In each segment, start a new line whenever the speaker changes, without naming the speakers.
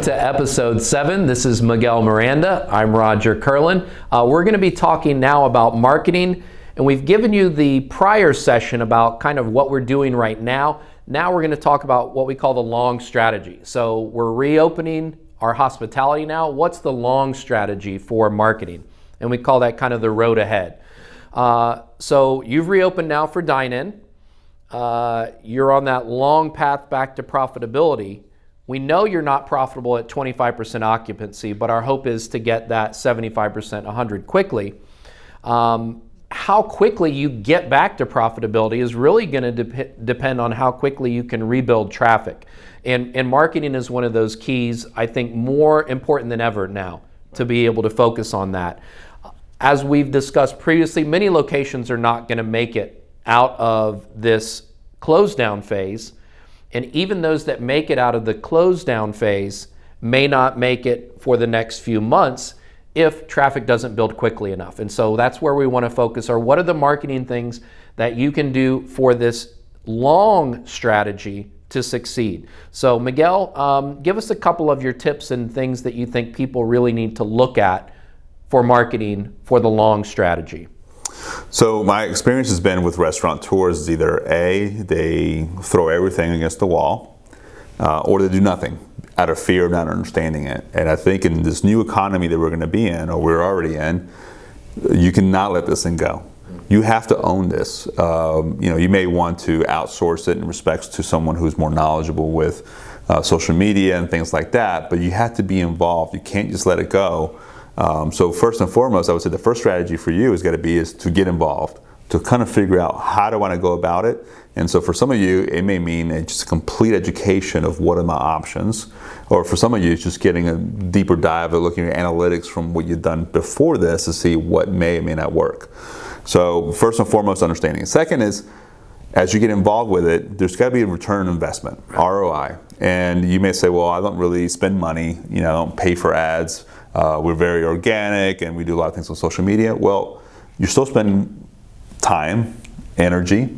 to episode 7. This is Miguel Miranda. I'm Roger Curlin. We're going to be talking now about marketing, and we've given you the prior session about kind of what we're doing right now. Now we're going to talk about what we call the long strategy. So we're reopening our hospitality now. What's the long strategy for marketing? And we call that kind of the road ahead. So you've reopened now for dine-in. You're on that long path back to profitability. We know you're not profitable at 25% occupancy, but our hope is to get that 75%, 100 quickly. How quickly you get back to profitability is really going to depend on how quickly you can rebuild traffic. And marketing is one of those keys, I think, more important than ever now to be able to focus on that. As we've discussed previously, many locations are not going to make it out of this close down phase. And even those that make it out of the close down phase may not make it for the next few months if traffic doesn't build quickly enough. And so that's where we want to focus, or what are the marketing things that you can do for this long strategy to succeed. So Miguel, give us a couple of your tips and things that you think people really need to look at for marketing for the long strategy.
So my experience has been with restaurateurs is either A, they throw everything against the wall, or they do nothing out of fear of not understanding it. And I think in this new economy that we're going to be in, or we're already in, you cannot let this thing go. You have to own this. You may want to outsource it in respects to someone who's more knowledgeable with social media and things like that, but you have to be involved. You can't just let it go. So first and foremost, I would say the first strategy for you is to get involved, to kind of figure out how do I want to go about it. And so for some of you, it may mean just a complete education of what are my options. Or for some of you, it's just getting a deeper dive of looking at analytics from what you've done before this to see what may or may not work. So first and foremost, understanding. Second is, as you get involved with it, there's got to be a return on investment, ROI. And you may say, well, I don't really spend money, I don't pay for ads. We're very organic and we do a lot of things on social media. Well, you're still spending time, energy.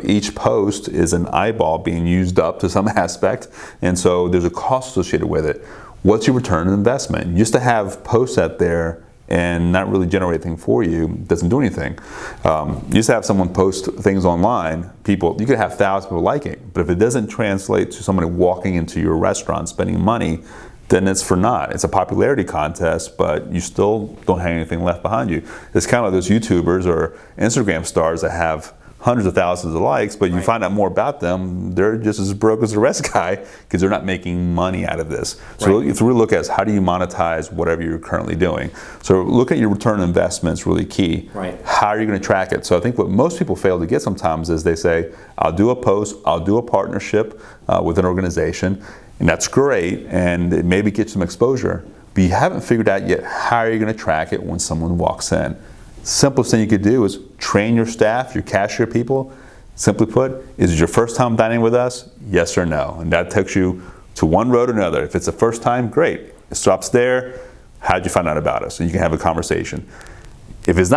Each post is an eyeball being used up to some aspect. And so there's a cost associated with it. What's your return on investment? Just to have posts out there and not really generate anything for you doesn't do anything. You just have someone post things online, you could have thousands of people like it, but if it doesn't translate to somebody walking into your restaurant spending money, then it's for naught. It's a popularity contest, but you still don't have anything left behind you. It's kind of like those YouTubers or Instagram stars that have hundreds of thousands of likes, but you find out more about them, they're just as broke as the rest guy because they're not making money out of this. So if we look at how do you monetize whatever you're currently doing. So look at your return on investment is really key. How are you going to track it? So I think what most people fail to get sometimes is they say, I'll do a post, I'll do a partnership with an organization, and that's great, and it maybe gets some exposure, but you haven't figured out yet how are you going to track it when someone walks in. Simplest thing you could do is train your staff, your cashier people. Simply put, is it your first time dining with us? Yes or no? And that takes you to one road or another. If it's the first time, great. It stops there. How'd you find out about us? And you can have a conversation. If it is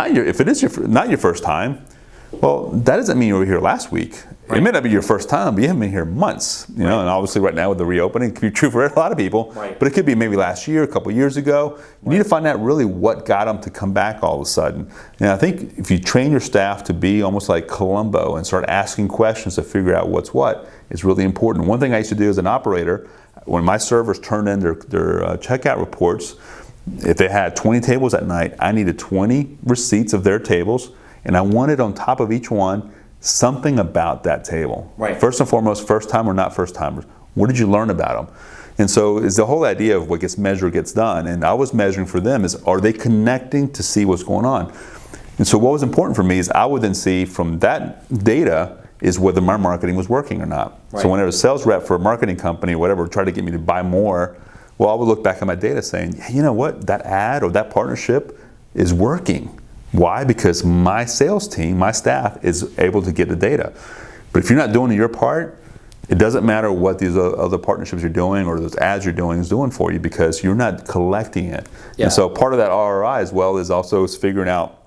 not your first time, well, that doesn't mean you were here last week. It may not be your first time, but you haven't been here months. And obviously right now with the reopening, it could be true for a lot of people, but it could be maybe last year, a couple years ago. You need to find out really what got them to come back all of a sudden. And I think if you train your staff to be almost like Columbo and start asking questions to figure out what's what, is really important. One thing I used to do as an operator, when my servers turned in their checkout reports, if they had 20 tables at night, I needed 20 receipts of their tables, and I wanted on top of each one something about that table. First and foremost, first time or not first timers. What did you learn about them? And so is the whole idea of what gets measured gets done. And I was measuring for them is, are they connecting to see what's going on? And so what was important for me is I would then see from that data is whether my marketing was working or not. So whenever a sales rep for a marketing company or whatever tried to get me to buy more, well, I would look back at my data saying, hey, you know what, that ad or that partnership is working. Why? Because my sales team, my staff is able to get the data. But if you're not doing your part, it doesn't matter what these other partnerships you're doing or those ads you're doing is doing for you because you're not collecting it. And so part of that ROI as well is also figuring out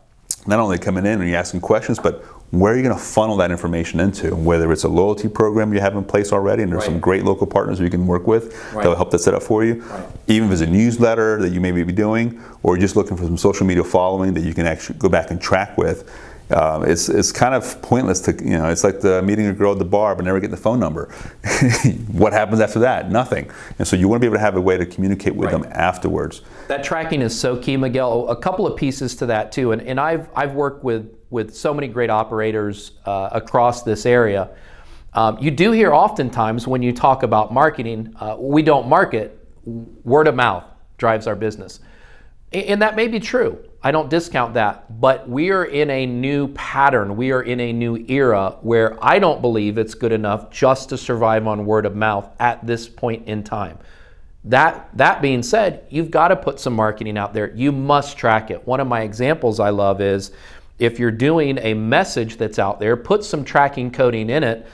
not only coming in and you're asking questions, but where are you going to funnel that information into? Whether it's a loyalty program you have in place already, and there's some great local partners you can work with that will help that set up for you. Even if it's a newsletter that you may be doing, or just looking for some social media following that you can actually go back and track with. It's kind of pointless to, it's like meeting a girl at the bar but never getting the phone number. What happens after that? Nothing. And so you want to be able to have a way to communicate with them afterwards.
That tracking is so key, Miguel. A couple of pieces to that too, and I've worked with so many great operators across this area. You do hear oftentimes when you talk about marketing, we don't market, word of mouth drives our business. And that may be true. I don't discount that, but we are in a new pattern. We are in a new era where I don't believe it's good enough just to survive on word of mouth at this point in time. That being said, you've got to put some marketing out there. You must track it. One of my examples I love is if you're doing a message that's out there, put some tracking coding in it.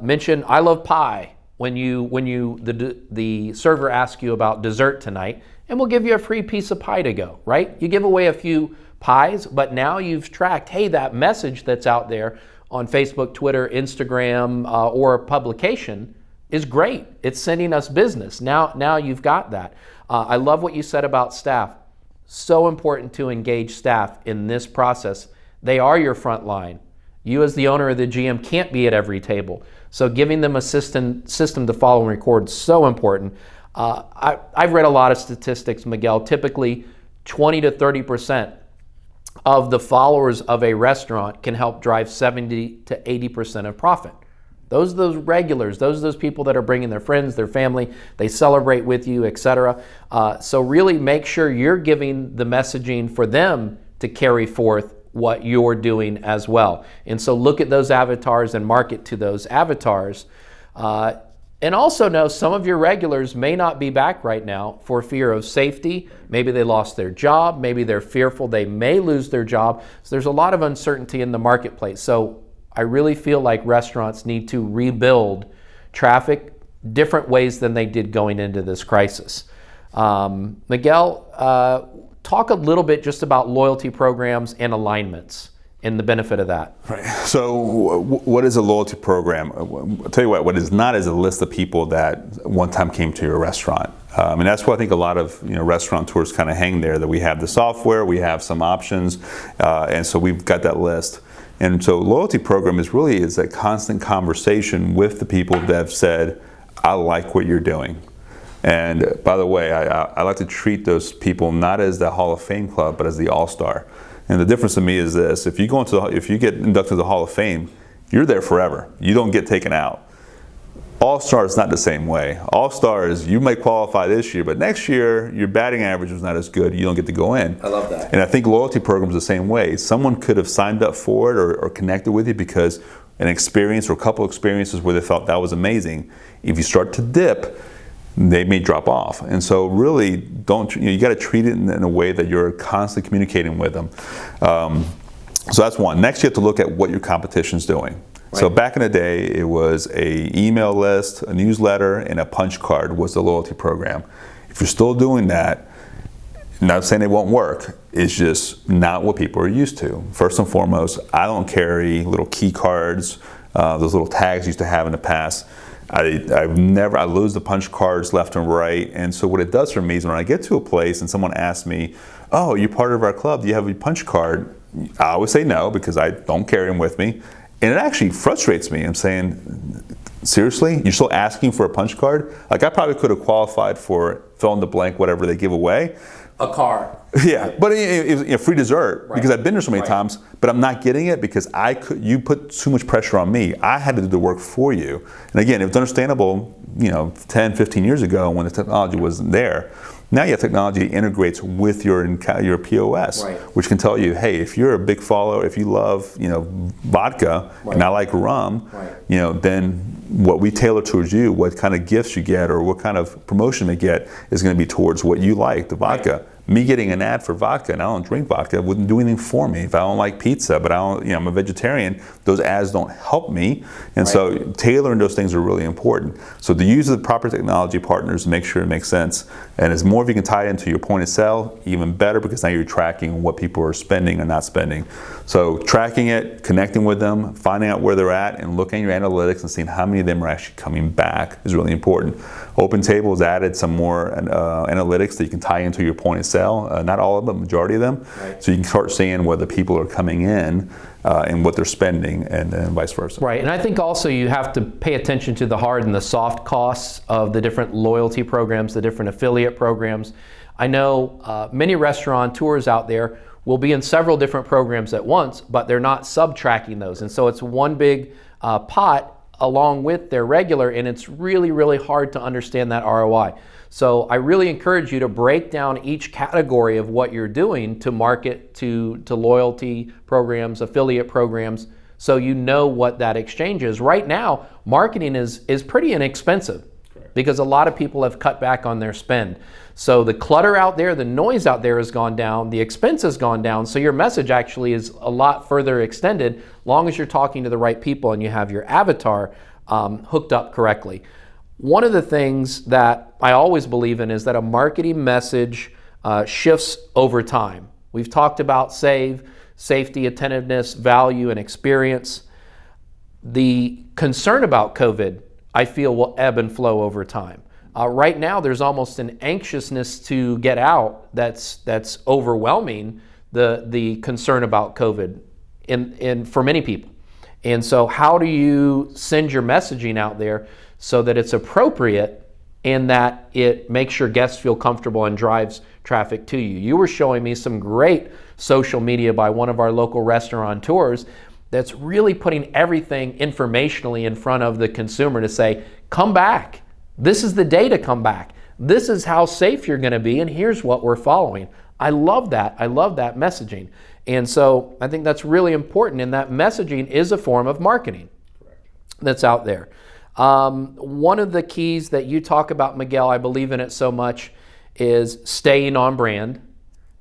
Mention I love pie when the server asks you about dessert tonight, and we'll give you a free piece of pie to go, right? You give away a few pies, but now you've tracked, hey, that message that's out there on Facebook, Twitter, Instagram, or a publication is great. It's sending us business. Now you've got that. I love what you said about staff. So important to engage staff in this process. They are your front line. You as the owner of the GM can't be at every table. So giving them a system to follow and record is so important. I've read a lot of statistics, Miguel. Typically, 20 to 30% of the followers of a restaurant can help drive 70 to 80% of profit. Those are those regulars. Those are those people that are bringing their friends, their family. They celebrate with you, etc. So really make sure you're giving the messaging for them to carry forth what you're doing as well. And so look at those avatars and market to those avatars. And also know some of your regulars may not be back right now for fear of safety. Maybe they lost their job. Maybe they're fearful they may lose their job. So there's a lot of uncertainty in the marketplace. So I really feel like restaurants need to rebuild traffic different ways than they did going into this crisis. Miguel, talk a little bit just about loyalty programs and alignments and the benefit of that.
Right. So what is a loyalty program? I'll tell you what is not is a list of people that one time came to your restaurant. And that's what I think a lot of restaurateurs kind of hang there, that we have the software, we have some options, and so we've got that list. And so loyalty program is a constant conversation with the people that have said, I like what you're doing. And by the way, I like to treat those people not as the Hall of Fame club, but as the All-Star. And the difference to me is this: if you get inducted to the Hall of Fame, you're there forever. You don't get taken out. All-Star is not the same way. All-Star is you may qualify this year, but next year your batting average was not as good. You don't get to go in.
I love that.
And I think loyalty programs are the same way. Someone could have signed up for it or connected with you because an experience or a couple experiences where they felt that was amazing. If you start to dip, they may drop off. And so really you got to treat it in a way that you're constantly communicating with them. So that's one. Next, you have to look at what your competition's doing. Right. So back in the day, it was a email list, a newsletter, and a punch card was the loyalty program. If you're still doing that, not saying it won't work, it's just not what people are used to. First and foremost, I don't carry little key cards, those little tags I used to have in the past. I lose the punch cards left and right, and so what it does for me is when I get to a place and someone asks me, oh, you're part of our club, do you have a punch card? I always say no because I don't carry them with me, and it actually frustrates me. I'm saying, seriously, you're still asking for a punch card? Like I probably could have qualified for fill in the blank, whatever they give away.
A car.
Yeah, but it was free dessert because I've been there so many times, but I'm not getting it because you put too much pressure on me. I had to do the work for you. And again, it was understandable, 10, 15 years ago when the technology wasn't there. Now you have technology that integrates with your POS, which can tell you, hey, if you're a big follower, if you love, vodka, and I like rum, then what we tailor towards you, what kind of gifts you get or what kind of promotion they get is going to be towards what you like, the vodka. Me getting an ad for vodka, and I don't drink vodka, wouldn't do anything for me. If I don't like pizza, but I'm a vegetarian, those ads don't help me. And so tailoring those things are really important. So to use the proper technology partners, make sure it makes sense. And as more if you can tie it into your point of sale, even better, because now you're tracking what people are spending and not spending. So tracking it, connecting with them, finding out where they're at, and looking at your analytics and seeing how many of them are actually coming back is really important. OpenTable has added some more analytics that you can tie into your point of sale. Not all of them, majority of them. So you can start seeing whether people are coming in and what they're spending, and then vice versa.
Right, and I think also you have to pay attention to the hard and the soft costs of the different loyalty programs, the different affiliate programs. I know many restaurateurs out there will be in several different programs at once, but they're not subtracking those. And so it's one big pot along with their regular, and it's really, really hard to understand that ROI. So I really encourage you to break down each category of what you're doing to market to loyalty programs, affiliate programs, so you know what that exchange is. Right now, marketing is pretty inexpensive because a lot of people have cut back on their spend. So the clutter out there, the noise out there has gone down, the expense has gone down, so your message actually is a lot further extended, long as you're talking to the right people and you have your avatar hooked up correctly. One of the things that I always believe in is that a marketing message shifts over time. We've talked about safety, attentiveness, value, and experience. The concern about COVID, I feel, will ebb and flow over time. Right now, there's almost an anxiousness to get out that's overwhelming the concern about COVID for many people. And so how do you send your messaging out there so that it's appropriate and that it makes your guests feel comfortable and drives traffic to you? You were showing me some great social media by one of our local restaurateurs that's really putting everything informationally in front of the consumer to say, come back. This is the day to come back. This is how safe you're going to be, and here's what we're following. I love that. I love that messaging. And so I think that's really important, and that messaging is a form of marketing that's out there. One of the keys that you talk about, Miguel, I believe in it so much, is staying on brand,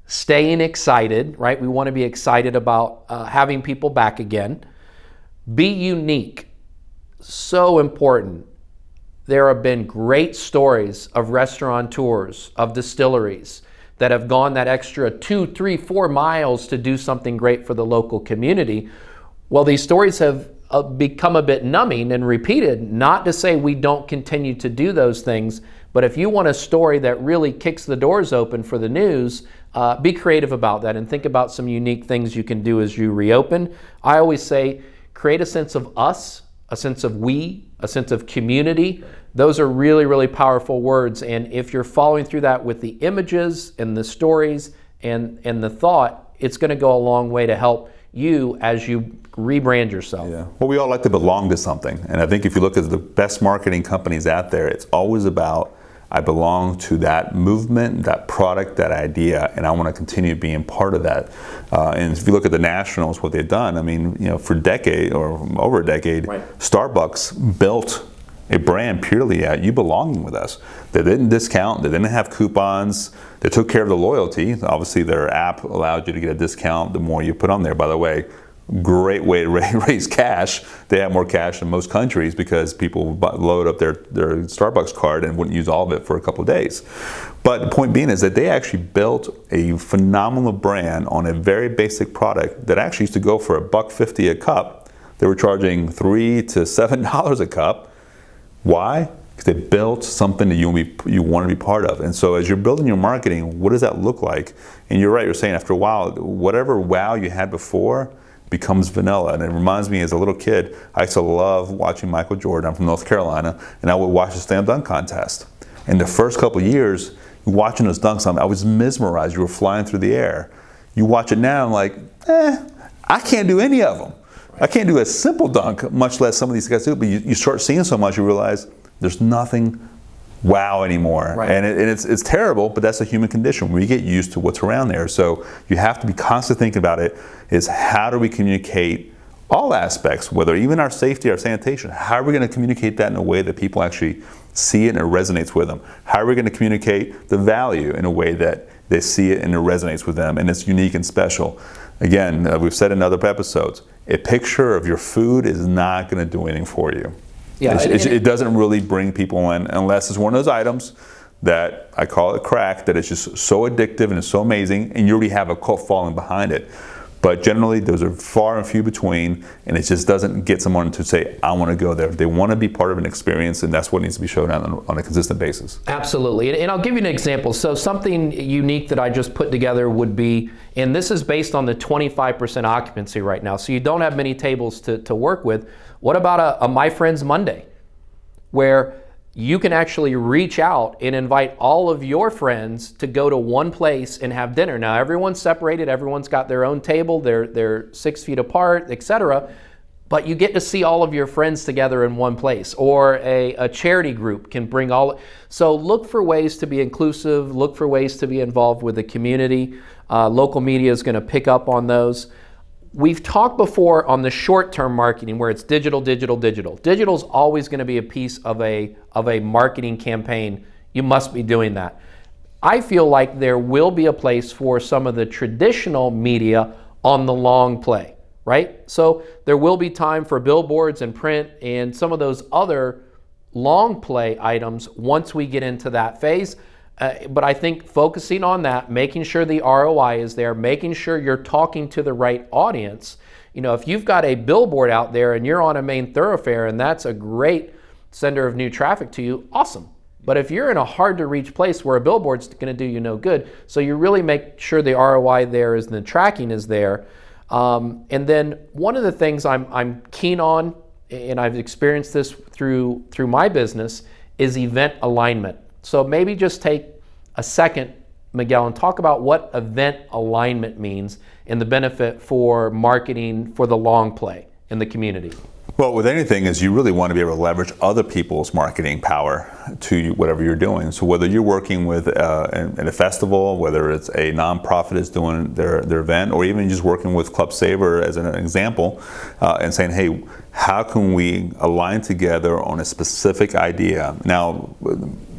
staying excited, right? We want to be excited about having people back again. Be unique. So important. There have been great stories of restaurateurs, of distilleries that have gone that extra 2, 3, 4 miles to do something great for the local community. Well, these stories have become a bit numbing and repeated, not to say we don't continue to do those things, but if you want a story that really kicks the doors open for the news, be creative about that and think about some unique things you can do as you reopen. I always say, create a sense of us, a sense of we, a sense of community. Those are really, really powerful words. And if you're following through that with the images and the stories and the thought, it's going to go a long way to help you as you rebrand yourself.
Yeah. Well, we all like to belong to something. And I think if you look at the best marketing companies out there, it's always about, I belong to that movement, that product, that idea, and I want to continue being part of that. And if you look at the Nationals, what they've done, I mean, for a decade or over a decade, Starbucks built a brand purely at you belonging with us. They didn't discount, they didn't have coupons, they took care of the loyalty. Obviously their app allowed you to get a discount the more you put on there. By the way, great way to raise cash. They have more cash in most countries because people load up their Starbucks card and wouldn't use all of it for a couple of days. But the point being is that they actually built a phenomenal brand on a very basic product that actually used to go for $1.50 a cup. They were charging $3 to $7 a cup. Why? Because they built something that you want to be part of. And so as you're building your marketing, what does that look like? And you're right, you're saying after a while, whatever wow you had before becomes vanilla. And it reminds me, as a little kid, I used to love watching Michael Jordan. I'm from North Carolina, and I would watch the slam dunk contest. In the first couple of years, watching those dunks, I was mesmerized. You were flying through the air. You watch it now, I'm like, I can't do any of them. I can't do a simple dunk, much less some of these guys do. But you start seeing so much, you realize there's nothing wow anymore. Right. And it's terrible, but that's a human condition. We get used to what's around there. So you have to be constantly thinking about it, is how do we communicate all aspects, whether even our safety, our sanitation, how are we going to communicate that in a way that people actually see it and it resonates with them? How are we going to communicate the value in a way that they see it and it resonates with them, and it's unique and special. Again, we've said in other episodes, a picture of your food is not going to do anything for you.
Yeah,
it doesn't really bring people in unless it's one of those items that I call it crack, that it's just so addictive and it's so amazing, and you already have a cult following behind it. But generally, those are far and few between, and it just doesn't get someone to say, I want to go there. They want to be part of an experience, and that's what needs to be shown on a consistent basis.
Absolutely. And I'll give you an example. So something unique that I just put together would be, and this is based on the 25% occupancy right now, so you don't have many tables to work with. What about a My Friends Monday, where you can actually reach out and invite all of your friends to go to one place and have dinner. Now, everyone's separated, everyone's got their own table, they're 6 feet apart, etc. But you get to see all of your friends together in one place. Or a charity group can bring all. So look for ways to be inclusive, look for ways to be involved with the community. Local media is going to pick up on those. We've talked before on the short-term marketing where it's digital, digital, digital. Digital is always going to be a piece of a marketing campaign. You must be doing that. I feel like there will be a place for some of the traditional media on the long play, right? So there will be time for billboards and print and some of those other long play items once we get into that phase. But I think focusing on that, making sure the ROI is there, making sure you're talking to the right audience. You know, if you've got a billboard out there and you're on a main thoroughfare and that's a great sender of new traffic to you, awesome. But if you're in a hard to reach place where a billboard's going to do you no good, so you really make sure the ROI there is, and the tracking is there. And then one of the things I'm keen on, and I've experienced this through my business, is event alignment. So maybe just take a second, Miguel, and talk about what event alignment means and the benefit for marketing for the long play in the community.
Well, with anything is you really want to be able to leverage other people's marketing power to whatever you're doing. So whether you're working with in a festival, whether it's a nonprofit is doing their event, or even just working with Club Savor as an example, and saying, hey, how can we align together on a specific idea? Now,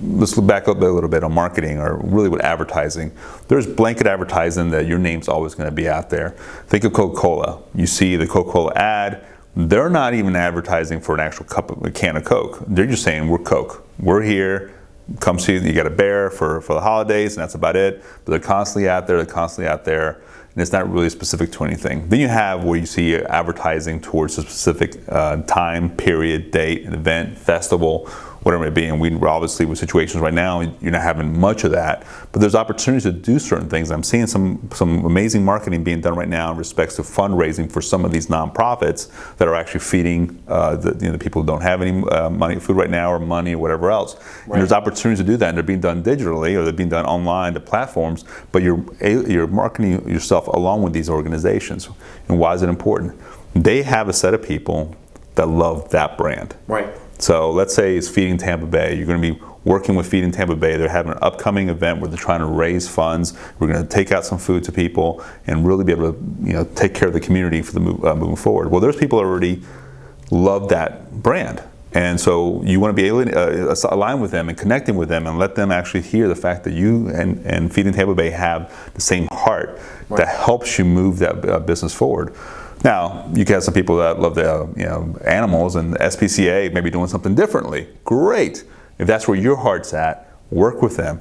let's back up a little bit on marketing, or really with advertising. There's blanket advertising that your name's always going to be out there. Think of Coca-Cola. You see the Coca-Cola ad. They're not even advertising for an actual a can of Coke. They're just saying, we're Coke. We're here. Come see, you got a bear for the holidays, and that's about it. But they're constantly out there, and it's not really specific to anything. Then you have where you see advertising towards a specific time, period, date, an event, festival, whatever it may be. And we're obviously with situations right now, you're not having much of that, but there's opportunities to do certain things. I'm seeing some amazing marketing being done right now in respects to fundraising for some of these nonprofits that are actually feeding the people who don't have any food right now, or money, or whatever else. Right. And there's opportunities to do that, and they're being done digitally, or they're being done online to platforms, but you're marketing yourself along with these organizations. And why is it important? They have a set of people that love that brand.
Right.
So let's say it's Feeding Tampa Bay. You're going to be working with Feeding Tampa Bay. They're having an upcoming event where they're trying to raise funds. We're going to take out some food to people and really be able to, take care of the community for the moving forward. Well, there's people that already love that brand. And so you want to be able to align with them and connecting with them and let them actually hear the fact that you and Feeding Tampa Bay have the same heart that helps you move that business forward. Now, you can have some people that love the animals, and the SPCA may be doing something differently. Great. If that's where your heart's at, work with them.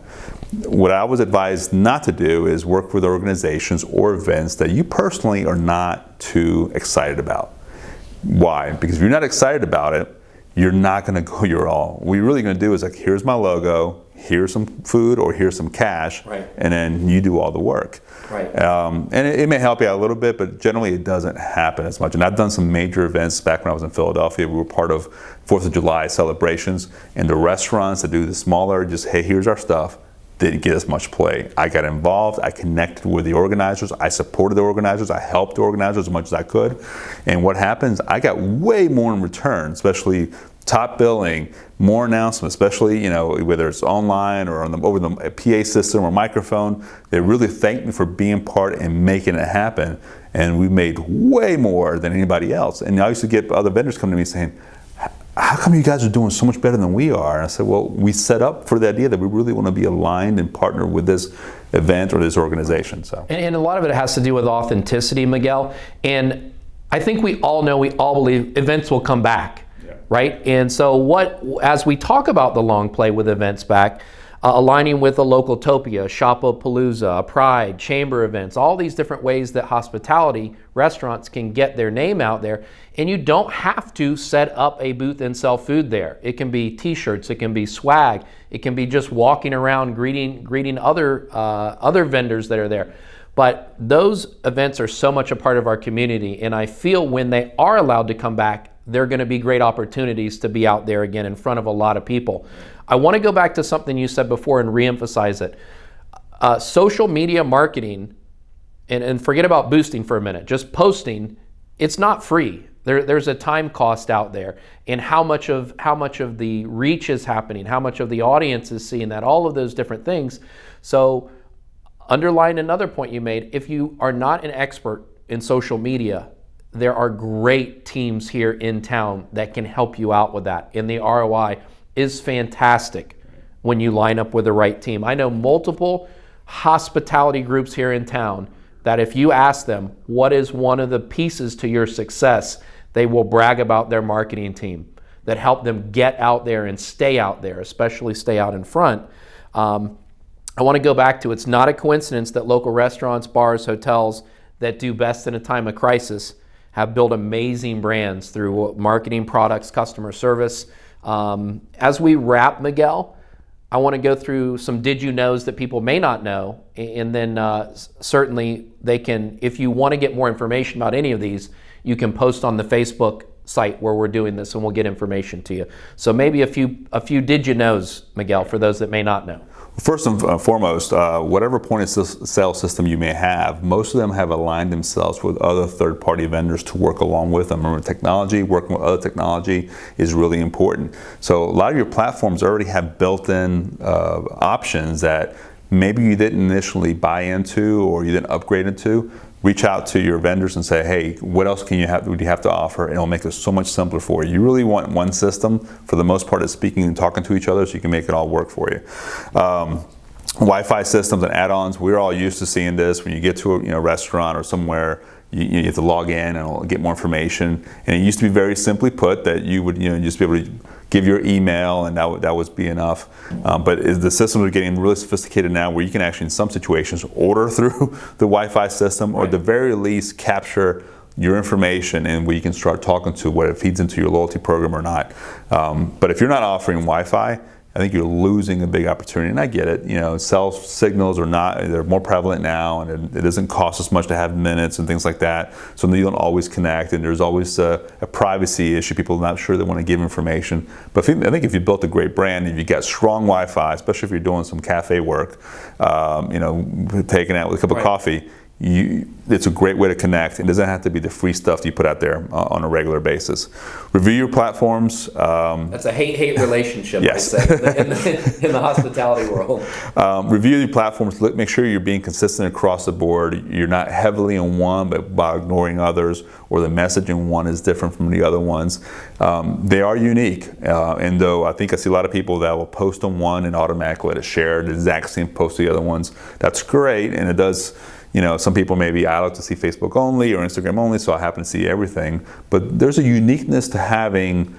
What I was advised not to do is work with organizations or events that you personally are not too excited about. Why? Because if you're not excited about it, you're not going to go your all. What you're really going to do is like, here's my logo, here's some food, or here's some cash, right, and then you do all the work. Right. And it may help you out a little bit, but generally it doesn't happen as much. And I've done some major events back when I was in Philadelphia. We were part of 4th of July celebrations, and the restaurants that do the smaller, just, hey, here's our stuff, didn't get as much play. I got involved, I connected with the organizers, I supported the organizers, I helped the organizers as much as I could. And what happens, I got way more in return, especially top billing, more announcements, especially whether it's online or over the PA system or microphone. They really thanked me for being part and making it happen. And we made way more than anybody else. And I used to get other vendors come to me saying, how come you guys are doing so much better than we are? And I said, well, we set up for the idea that we really want to be aligned and partner with this event or this organization. So,
and a lot of it has to do with authenticity, Miguel. And I think we all know, we all believe events will come back, right? And so as we talk about the long play with events back, aligning with a Localtopia, Shopapalooza, Pride, chamber events, all these different ways that hospitality restaurants can get their name out there. And you don't have to set up a booth and sell food there. It can be t-shirts, it can be swag, it can be just walking around greeting other vendors that are there. But those events are so much a part of our community, and I feel when they are allowed to come back, they're going to be great opportunities to be out there again in front of a lot of people. I want to go back to something you said before and reemphasize it. Social media marketing, and forget about boosting for a minute, just posting, it's not free. There's a time cost out there, and how much of the reach is happening, how much of the audience is seeing that, all of those different things. So underline another point you made, if you are not an expert in social media, there are great teams here in town that can help you out with that. And the ROI is fantastic when you line up with the right team. I know multiple hospitality groups here in town that if you ask them what is one of the pieces to your success, they will brag about their marketing team that help them get out there and stay out there, especially stay out in front. I want to go back to, it's not a coincidence that local restaurants, bars, hotels that do best in a time of crisis have built amazing brands through marketing, products, customer service. As we wrap, Miguel, I want to go through some did you knows that people may not know, and then certainly they can, if you want to get more information about any of these, you can post on the Facebook site where we're doing this and we'll get information to you. So maybe a few did you knows, Miguel, for those that may not know.
First and foremost, whatever point of sale system you may have, most of them have aligned themselves with other third-party vendors to work along with them. Remember, technology, working with other technology is really important. So a lot of your platforms already have built-in options that maybe you didn't initially buy into or you didn't upgrade into. Reach out to your vendors and say, hey, what else would you have to offer? And it'll make it so much simpler for you. You really want one system, for the most part, is speaking and talking to each other so you can make it all work for you. Wi-Fi systems and add-ons, we're all used to seeing this. When you get to a restaurant or somewhere, you have to log in and get more information. And it used to be very simply put that you would just be able to give your email and that would be enough. But the systems are getting really sophisticated now where you can actually, in some situations, order through the Wi-Fi system or at the very least capture your information and where you can start talking to whether it feeds into your loyalty program or not. But if you're not offering Wi-Fi, I think you're losing a big opportunity, and I get it. Cell signals they're more prevalent now, and it doesn't cost as much to have minutes and things like that. So you don't always connect, and there's always a privacy issue. People are not sure they want to give information. But I think if you built a great brand, if you got strong Wi-Fi, especially if you're doing some cafe work, taking out with a cup of coffee, it's a great way to connect. It doesn't have to be the free stuff you put out there on a regular basis. Review your platforms.
That's a hate-hate relationship,
yes.
I'd say, in the hospitality world.
Review your platforms. Make sure you're being consistent across the board. You're not heavily on one but by ignoring others, or the message in one is different from the other ones. They are unique, and though I think I see a lot of people that will post on one and automatically let it share the exact same post to the other ones. That's great, and it does. Some people maybe, I like to see Facebook only or Instagram only, so I happen to see everything. But there's a uniqueness to having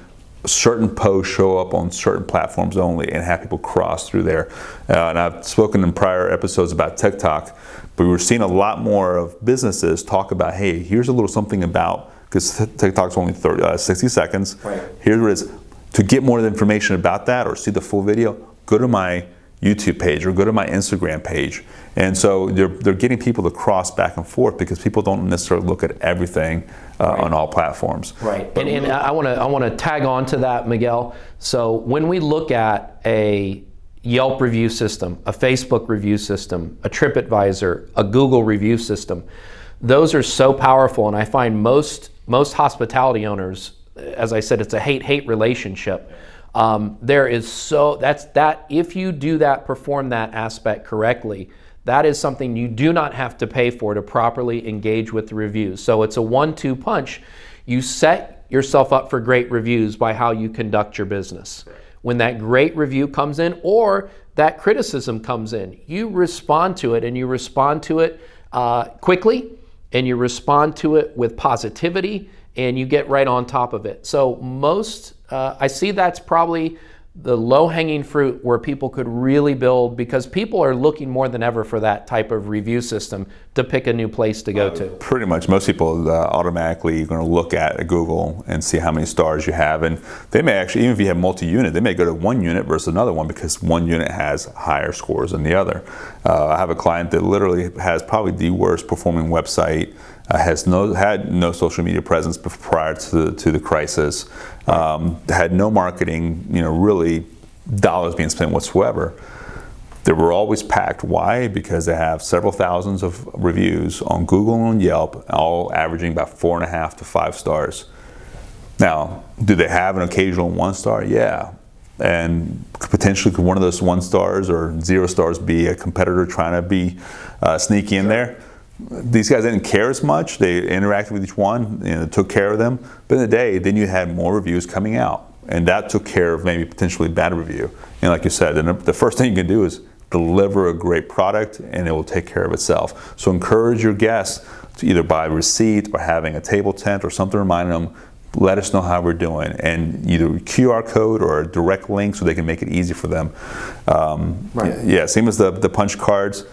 certain posts show up on certain platforms only and have people cross through there. And I've spoken in prior episodes about TikTok, but we're seeing a lot more of businesses talk about, hey, here's a little something about, because TikTok's only 60 seconds.
Right.
Here's what it is. To get more information about that or see the full video, go to my YouTube page or go to my Instagram page. And so they're getting people to cross back and forth because people don't necessarily look at everything on all platforms.
Right, and I want to tag on to that, Miguel. So when we look at a Yelp review system, a Facebook review system, a TripAdvisor, a Google review system, those are so powerful, and I find most hospitality owners, as I said, it's a hate-hate relationship. If you do that, perform that aspect correctly, that is something you do not have to pay for to properly engage with the reviews. So it's a 1-2 punch. You set yourself up for great reviews by how you conduct your business. When that great review comes in or that criticism comes in, you respond to it, and you respond to it quickly, and you respond to it with positivity, and you get right on top of it. So I see that's probably the low-hanging fruit where people could really build, because people are looking more than ever for that type of review system to pick a new place to go to.
Pretty much most people automatically are going to look at Google and see how many stars you have, and they may actually, even if you have multi-unit, they may go to one unit versus another one because one unit has higher scores than the other. I have a client that literally has probably the worst performing website, had no social media presence prior to the crisis, had no marketing, really dollars being spent whatsoever. They were always packed. Why? Because they have several thousands of reviews on Google and Yelp, all averaging about 4.5 to 5 stars. Now, do they have an occasional 1 star? Yeah. And potentially could one of those 1 stars or 0 stars be a competitor trying to be sneaky in there? These guys didn't care as much. They interacted with each one, took care of them. But in the day, then you had more reviews coming out, and that took care of maybe potentially bad review. And like you said, the first thing you can do is deliver a great product, and it will take care of itself. So encourage your guests to either buy a receipt or having a table tent or something reminding them, let us know how we're doing, and either a QR code or a direct link so they can make it easy for them.
Right.
Yeah, same as the punch cards.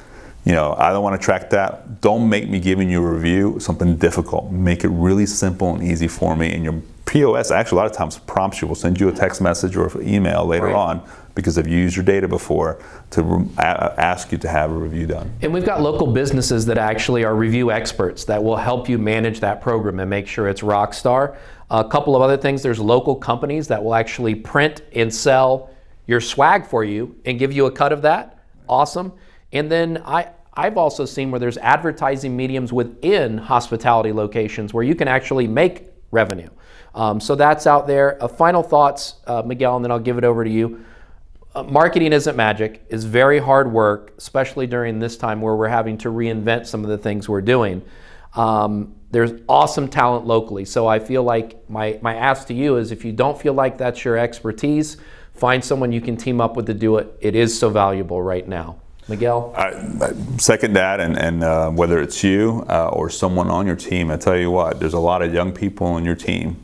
I don't want to track that. Don't make me giving you a review something difficult. Make it really simple and easy for me. And your POS actually a lot of times prompts you. We'll send you a text message or an email later on because they've used your data before to ask you to have a review done.
And we've got local businesses that actually are review experts that will help you manage that program and make sure it's rock star. A couple of other things, there's local companies that will actually print and sell your swag for you and give you a cut of that. Awesome. And then I've also seen where there's advertising mediums within hospitality locations where you can actually make revenue. So that's out there. Final thoughts, Miguel, and then I'll give it over to you. Marketing isn't magic. It's very hard work, especially during this time where we're having to reinvent some of the things we're doing. There's awesome talent locally. So I feel like my ask to you is, if you don't feel like that's your expertise, find someone you can team up with to do it. It is so valuable right now. Miguel?
I second that, and whether it's you or someone on your team, I tell you what, there's a lot of young people on your team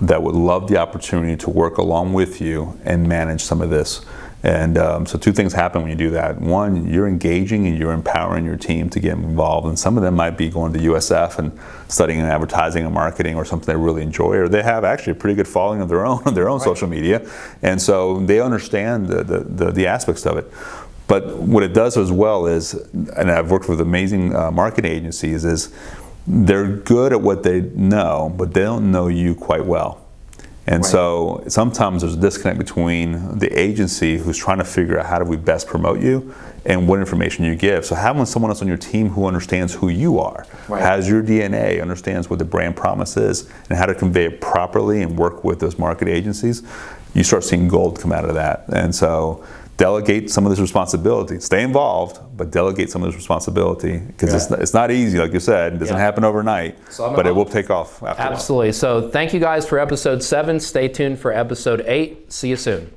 that would love the opportunity to work along with you and manage some of this. And so 2 things happen when you do that. One, you're engaging and you're empowering your team to get involved, and some of them might be going to USF and studying advertising and marketing or something they really enjoy, or they have actually a pretty good following of their own social media, and so they understand the aspects of it. But what it does as well is, and I've worked with amazing marketing agencies, is they're good at what they know, but they don't know you quite well. And so sometimes there's a disconnect between the agency who's trying to figure out how do we best promote you and what information you give. So having someone else on your team who understands who you are, has your DNA, understands what the brand promise is, and how to convey it properly and work with those market agencies, you start seeing gold come out of that. And so delegate some of this responsibility. Stay involved, but delegate some of this responsibility, because it's not easy, like you said. It doesn't happen overnight, but it will take off after a while.
Absolutely. So thank you guys for episode 7. Stay tuned for episode 8. See you soon.